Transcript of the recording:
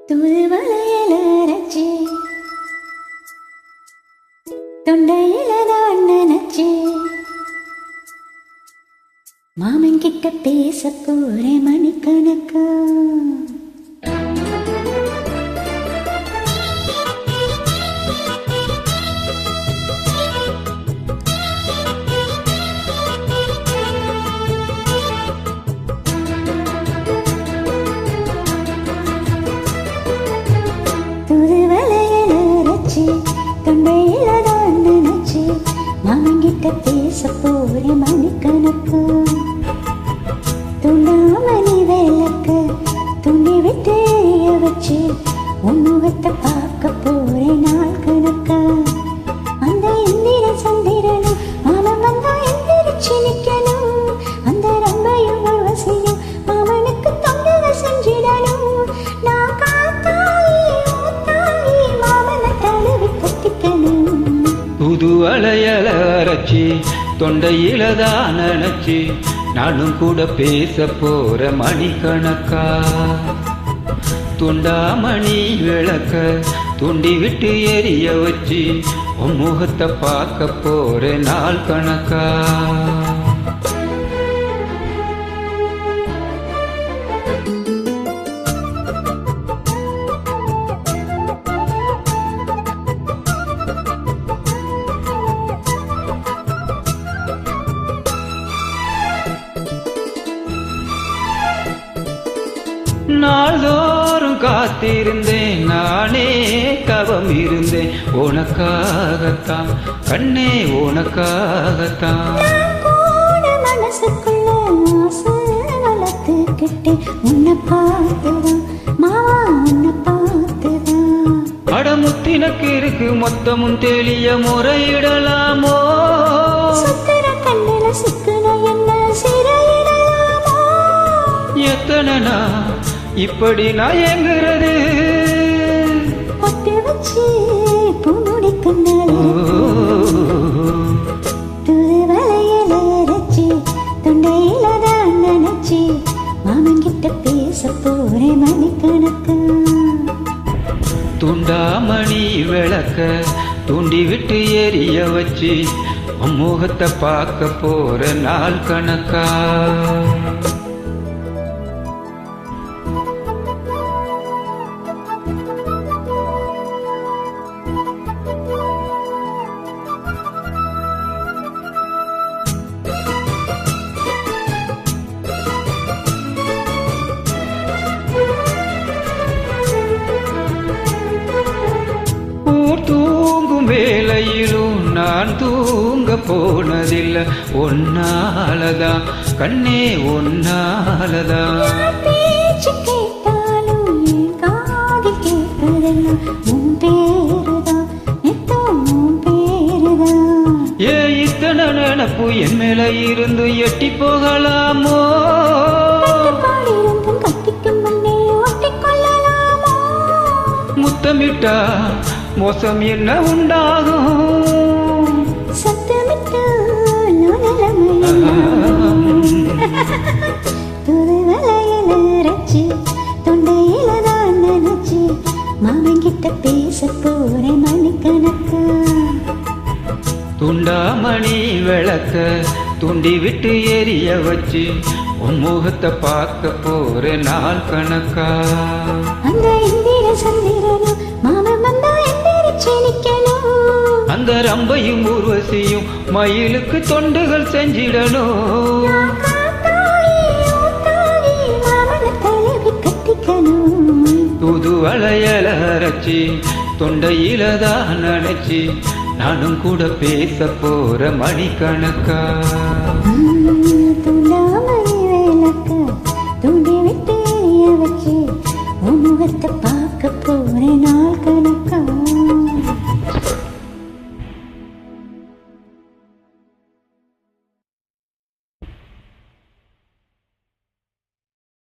தூதுவளையல அரைச்சி தொண்டையில தான் நினைச்சி மாமன் கிட்ட பேச போறேன் மணிக்கணக்கா. தூதுவளையல அரைச்சி தொண்டையில தான் நினைச்சி மாமன் கிட்ட பேச போறேன் மணிக்கணக்கா. துண்டாமணி வேலைக்கு துண்டி விட்டு எரிய வச்சு உன் முகத்தை பார்க்க போறேன் நாள் கணக்கா. அந்த இந்திர சந்திரனும் மாமன் வந்தா எந்திரிச்சு நிக்கணும். அந்த ரம்பையும் வசியும் மாமனுக்கு தொண்டக செஞ்சிடணும். நான் காத்தாயி ஊத்தாயி மாமனை தழுவி கட்டிக்கணும். புது அலையல அரைச்சி தொண்டையில தான் நினைச்சி நானும் கூட பேச போற மணிக்கணக்கா. துண்டாமணி விளக்க துண்டி விட்டு எரிய வச்சு உன் முகத்தை பார்க்க போற நாள் கணக்கா. நாள்தோறும் காத்திருந்தேன் நானே தவம் இருந்தேன் உனக்காகத்தான் கண்ணே உனக்காகத்தான். மனசுக்குள்ள ஆசை வளர்த்துக்கிட்டு உன்னை பார்த்துதான் மாவா உன்னை பார்த்துதான். அடமுத்தினக்கு இருக்கு மொத்தமும் தெளிய முறையிடலாமோ. சுத்திர கண்ணில சிக்கன என்ன சிறையிடலாமோ. எத்தனை இப்படி நான் எங்கிறது பொட்டு வச்சு பூமுடி கண்ணால் தூதுவளையல அரைச்சி தொண்டையில தான் நினைச்சி மாமன் கிட்ட பேச போறேன் மணிக்கணக்கா. துண்டாமணி விளக்க தூண்டி விட்டு எரிய வச்சு உன் முகத்தை பார்க்க போற நாள் கணக்கா. தூங்கும் வேளையிலும் நான் தூங்க போனதில்லை ஒன்னாலதான் கண்ணே ஒன்னாலதான். பேச்சு கேட்டாலும் என் காதில் கேட்பதெல்லாம் உன் பேருதான் நித்தம் உன் பேருதான். ஏ இத்தனை நினப்பு என் மேல இருந்து எட்டி போகலாமோ. பாடிருந்தும் கத்திக்கும் முன்னே ஒட்டிக்கொள்ளலாமோ. முத்தமிட்டா மோசம் என்ன உண்டாகும். சத்தமிட்டு தூதுவளையல அரைச்சி தொண்டையில தான் நினைச்சி மாமன் கிட்ட பேச போறேன் மணிக்கணக்கா. துண்டாமணி விளக்க துண்டி விட்டு எரிய வச்சு உன் முகத்தை பார்க்க போற நாள் கணக்கா. அந்த இந்திர சந்திரனும் மாமன் வந்தா எந்திரிச்சு நிக்கணும். அந்த ரம்பையும் ஊர்வசியும் மயிலுக்கு தொண்டுகள் செஞ்சிடணும். மாமனை தழுவி கட்டிக்கணும். புது அலையல அரைச்சி தொண்டையில தான் நினைச்சி நானும் கூட பேச போற மணிக்கணக்கா.